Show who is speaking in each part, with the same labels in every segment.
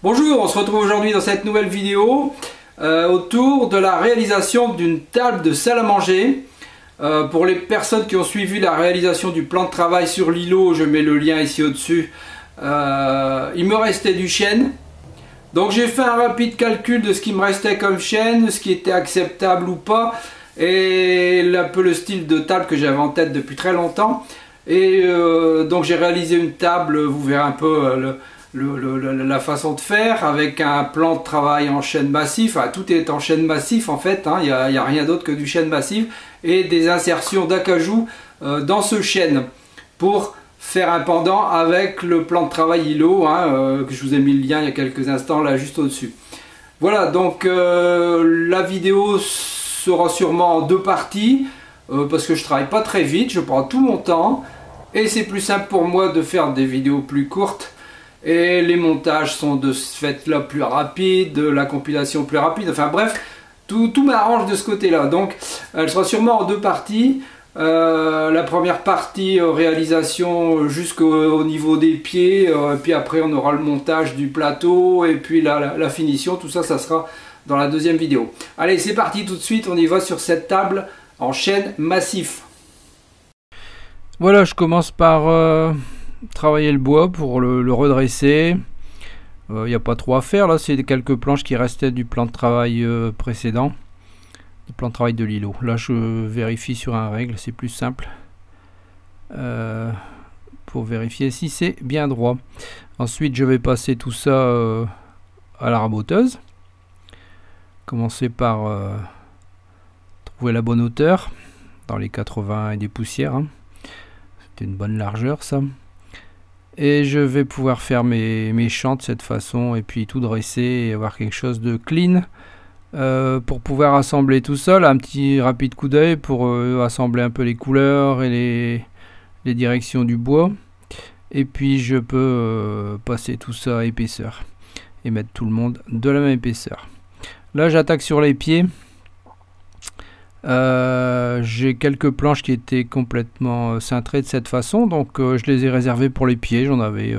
Speaker 1: Bonjour, on se retrouve aujourd'hui dans cette nouvelle vidéo autour de la réalisation d'une table de salle à manger. Pour les personnes qui ont suivi la réalisation du plan de travail sur l'îlot, je mets le lien ici au-dessus, il me restait du chêne. Donc j'ai fait un rapide calcul de ce qui me restait comme chêne, ce qui était acceptable ou pas, et un peu le style de table que j'avais en tête depuis très longtemps. Et donc j'ai réalisé une table, vous verrez un peu la façon de faire, avec un plan de travail en chêne massif. Enfin, tout est en chêne massif en fait, hein. Il n'y a rien d'autre que du chêne massif, et des insertions d'acajou dans ce chêne pour faire un pendant avec le plan de travail îlot, hein, que je vous ai mis le lien il y a quelques instants là juste au dessus. Voilà, donc la vidéo sera sûrement en deux parties, parce que je travaille pas très vite, je prends tout mon temps et c'est plus simple pour moi de faire des vidéos plus courtes. Et les montages sont de ce fait là plus rapides, la compilation plus rapide, enfin bref, tout m'arrange de ce côté là. Donc elle sera sûrement en deux parties. La première partie réalisation jusqu'au niveau des pieds, puis après on aura le montage du plateau et puis la finition, tout ça, ça sera dans la deuxième vidéo. Allez, c'est parti tout de suite, on y va sur cette table en chêne massif. Voilà, je commence par travailler le bois pour le redresser. Il n'y a pas trop à faire là, c'est quelques planches qui restaient du plan de travail précédent, du plan de travail de l'îlot. Là je vérifie sur un règle, c'est plus simple pour vérifier si c'est bien droit. Ensuite je vais passer tout ça à la raboteuse. Commencer par trouver la bonne hauteur dans les 80 et des poussières, hein. C'était une bonne largeur ça. Et je vais pouvoir faire mes champs de cette façon et puis tout dresser et avoir quelque chose de clean pour pouvoir assembler tout ça. Là, un petit rapide coup d'œil pour assembler un peu les couleurs et les directions du bois. Et puis je peux passer tout ça à épaisseur et mettre tout le monde de la même épaisseur. Là j'attaque sur les pieds. J'ai quelques planches qui étaient complètement cintrées de cette façon, donc je les ai réservées pour les pieds. J'en avais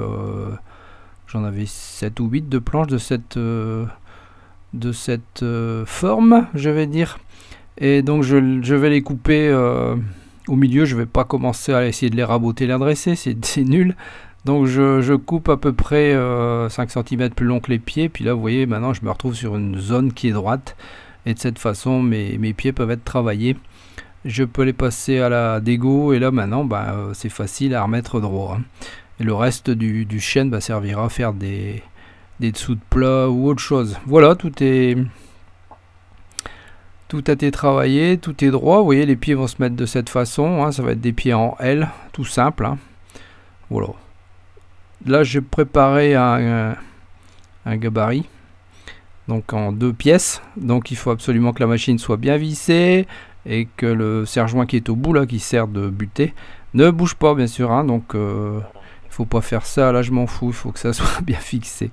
Speaker 1: 7 ou 8 de planches de cette forme, je vais dire. Et donc je vais les couper au milieu. Je vais pas commencer à essayer de les raboter, les redresser, c'est nul. Donc je coupe à peu près 5 cm plus long que les pieds. Puis là vous voyez, maintenant je me retrouve sur une zone qui est droite. Et de cette façon, mes pieds peuvent être travaillés. Je peux les passer à la dégo. Et là, maintenant, c'est facile à remettre droit, hein. Et le reste du chêne servira à faire des dessous de plat ou autre chose. Voilà, tout a été travaillé, tout est droit. Vous voyez, les pieds vont se mettre de cette façon, hein. Ça va être des pieds en L, tout simple, hein. Voilà. Là, j'ai préparé un gabarit. Donc en 2 pièces, donc il faut absolument que la machine soit bien vissée et que le serre-joint qui est au bout là, qui sert de butée, ne bouge pas bien sûr, hein. Donc il faut pas faire ça, là je m'en fous, il faut que ça soit bien fixé.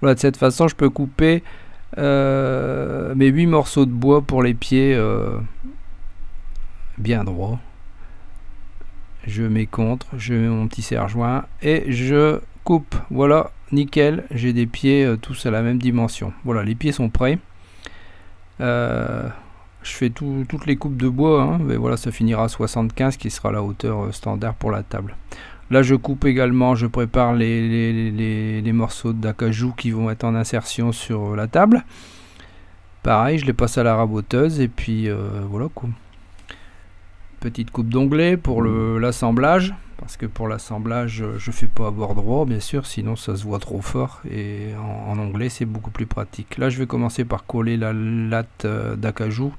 Speaker 1: Voilà, de cette façon je peux couper mes 8 morceaux de bois pour les pieds bien droits. Je mets contre, je mets mon petit serre-joint et je coupe. Voilà, nickel, j'ai des pieds tous à la même dimension. Voilà, les pieds sont prêts. Je fais toutes les coupes de bois, hein, mais voilà, ça finira à 75 qui sera la hauteur standard pour la table. Là je coupe également, je prépare les morceaux d'acajou qui vont être en insertion sur la table. Pareil, je les passe à la raboteuse et puis voilà quoi. Petite coupe d'onglet pour l'assemblage, parce que pour l'assemblage je fais pas à bord droit bien sûr, sinon ça se voit trop fort, et en onglet c'est beaucoup plus pratique. Là je vais commencer par coller la latte d'acajou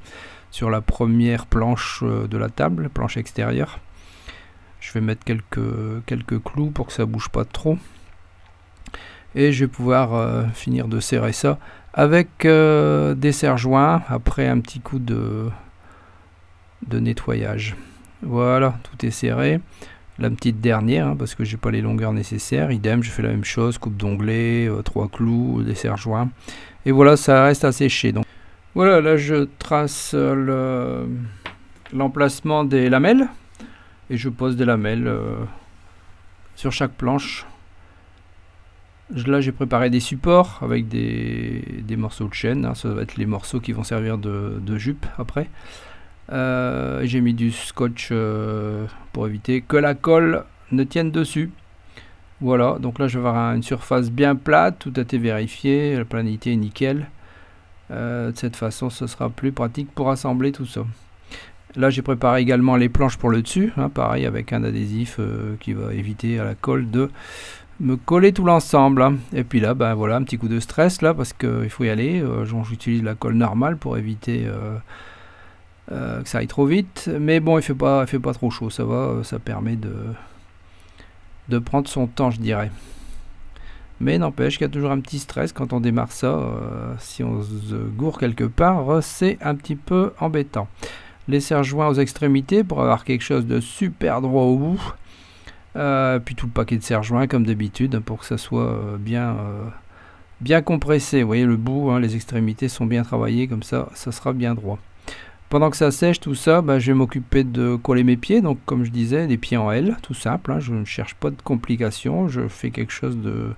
Speaker 1: sur la première planche de la table, planche extérieure. Je vais mettre quelques clous pour que ça bouge pas trop, et je vais pouvoir finir de serrer ça avec des serre-joints après un petit coup de nettoyage. Voilà, tout est serré. La petite dernière, hein, parce que j'ai pas les longueurs nécessaires. Idem, je fais la même chose, coupe d'onglet, 3 clous, des serre-joints, et voilà, ça reste à sécher. Donc voilà, là je trace l'emplacement des lamelles et je pose des lamelles sur chaque planche
Speaker 2: Là j'ai préparé des supports avec des morceaux de chaîne, hein. Ça va être les morceaux qui vont servir de jupe après. J'ai mis du scotch pour éviter que la colle ne tienne dessus. Voilà, donc là je vais avoir une surface bien plate, tout a été vérifié, la planité est nickel. De cette façon ce sera plus pratique pour assembler tout ça. Là j'ai préparé également les planches pour le dessus, hein, pareil avec un adhésif qui va éviter à la colle de me coller tout l'ensemble, hein. Et puis là ben voilà, un petit coup de stress là parce qu'il faut y aller. J'utilise la colle normale pour éviter que ça aille trop vite, mais bon il fait pas trop chaud, ça va, ça permet de prendre son temps, je dirais. Mais n'empêche qu'il y a toujours un petit stress quand on démarre ça. Si on se gourre quelque part, c'est un petit peu embêtant. Les serre-joints aux extrémités pour avoir quelque chose de super droit au bout. Puis tout le paquet de serre-joints comme d'habitude pour que ça soit bien compressé. Vous voyez le bout, hein, les extrémités sont bien travaillées, comme ça sera bien droit. Pendant que ça sèche tout ça, bah, je vais m'occuper de coller mes pieds. Donc comme je disais, des pieds en L, tout simple, hein, je ne cherche pas de complications, je fais quelque chose de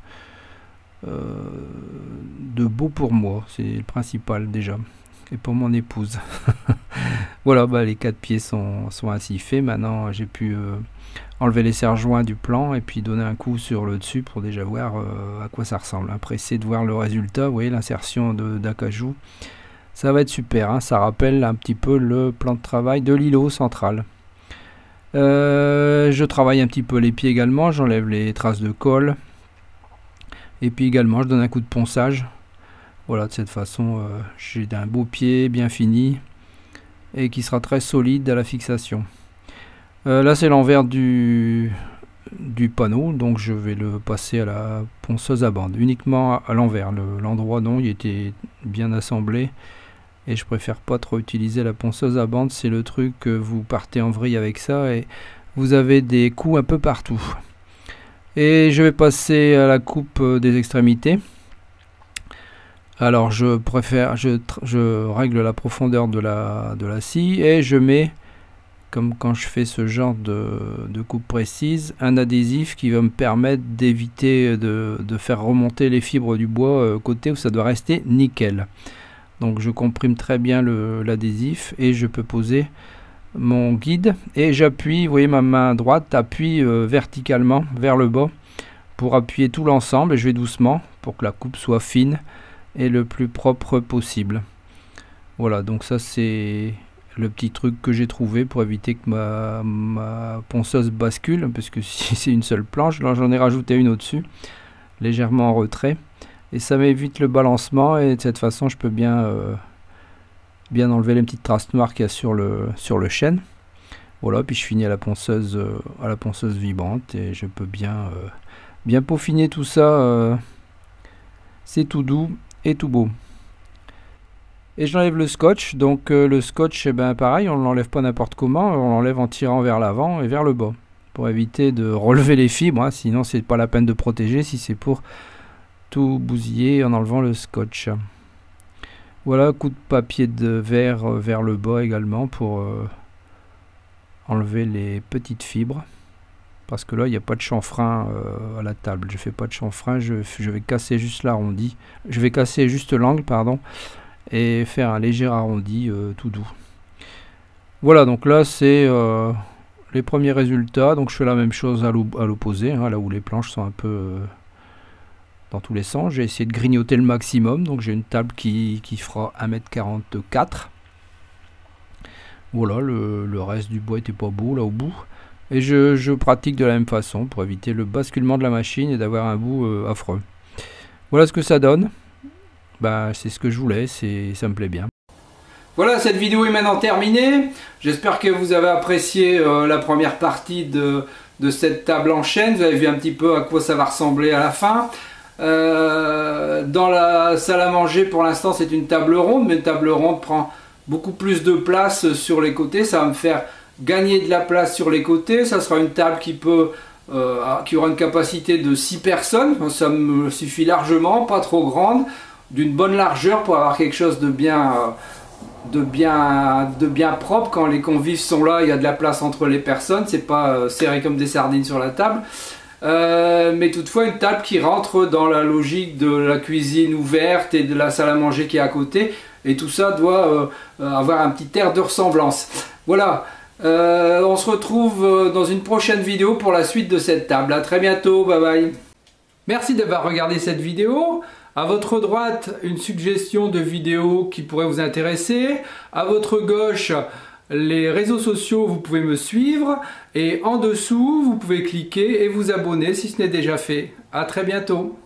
Speaker 2: beau pour moi, c'est le principal déjà, et pour mon épouse. Voilà, bah, les 4 pieds sont ainsi faits. Maintenant j'ai pu enlever les serre-joints du plan et puis donner un coup sur le dessus pour déjà voir à quoi ça ressemble. Après c'est de voir le résultat. Vous voyez l'insertion d'acajou, ça va être super, hein. Ça rappelle un petit peu le plan de travail de l'îlot central. Je travaille un petit peu les pieds également, j'enlève les traces de colle. Et puis également je donne un coup de ponçage. Voilà, de cette façon j'ai un beau pied bien fini et qui sera très solide à la fixation. Là c'est l'envers du panneau, donc je vais le passer à la ponceuse à bande, uniquement à l'envers. L'endroit dont il était bien assemblé et je préfère pas trop utiliser la ponceuse à bande, c'est le truc que vous partez en vrille avec ça et vous avez des coups un peu partout. Et je vais passer à la coupe des extrémités. Alors je règle la profondeur de la scie et je mets, comme quand je fais ce genre de coupe précise, un adhésif qui va me permettre d'éviter de faire remonter les fibres du bois côté où ça doit rester nickel. Donc je comprime très bien l'adhésif et je peux poser mon guide et j'appuie, vous voyez ma main droite appuie verticalement vers le bas pour appuyer tout l'ensemble et je vais doucement pour que la coupe soit fine et le plus propre possible. Voilà, donc ça c'est le petit truc que j'ai trouvé pour éviter que ma ponceuse bascule, parce que si c'est une seule planche, là j'en ai rajouté une au-dessus légèrement en retrait et ça m'évite le balancement et de cette façon je peux bien enlever les petites traces noires qu'il y a sur le chêne. Voilà, puis je finis à la ponceuse vibrante et je peux bien peaufiner tout ça. C'est tout doux et tout beau. Et j'enlève le scotch. Donc le scotch, eh ben, pareil, on ne l'enlève pas n'importe comment, on l'enlève en tirant vers l'avant et vers le bas pour éviter de relever les fibres, hein, sinon c'est pas la peine de protéger si c'est pour tout bousiller en enlevant le scotch. Voilà, coup de papier de verre vers le bas également pour enlever les petites fibres. Parce que là, il n'y a pas de chanfrein à la table. Je fais pas de chanfrein, je vais casser juste l'arrondi. Je vais casser juste l'angle, pardon, et faire un léger arrondi tout doux. Voilà, donc là, c'est les premiers résultats. Donc je fais la même chose à l'opposé, hein, là où les planches sont un peu dans tous les sens. J'ai essayé de grignoter le maximum. Donc j'ai une table qui fera 1,44 m. Voilà, le reste du bois était pas beau là au bout. Et je pratique de la même façon pour éviter le basculement de la machine et d'avoir un bout affreux. Voilà ce que ça donne. Bah, c'est ce que je voulais, ça me plaît bien.
Speaker 1: Voilà, cette vidéo est maintenant terminée. J'espère que vous avez apprécié la première partie de cette table en chaîne. Vous avez vu un petit peu à quoi ça va ressembler à la fin. Dans la salle à manger, pour l'instant, c'est une table ronde, mais une table ronde prend beaucoup plus de place sur les côtés. Ça va me faire gagner de la place sur les côtés. Ça sera une table qui aura une capacité de 6 personnes. Ça me suffit largement, pas trop grande, d'une bonne largeur pour avoir quelque chose de bien propre. Quand les convives sont là, il y a de la place entre les personnes, c'est pas serré comme des sardines sur la table. mais toutefois une table qui rentre dans la logique de la cuisine ouverte et de la salle à manger qui est à côté, et tout ça doit avoir un petit air de ressemblance. Voilà, on se retrouve dans une prochaine vidéo pour la suite de cette table. À très bientôt, bye bye. Merci d'avoir regardé cette vidéo. À votre droite, une suggestion de vidéo qui pourrait vous intéresser. À votre gauche, les réseaux sociaux, vous pouvez me suivre. Et en dessous, vous pouvez cliquer et vous abonner si ce n'est déjà fait. À très bientôt.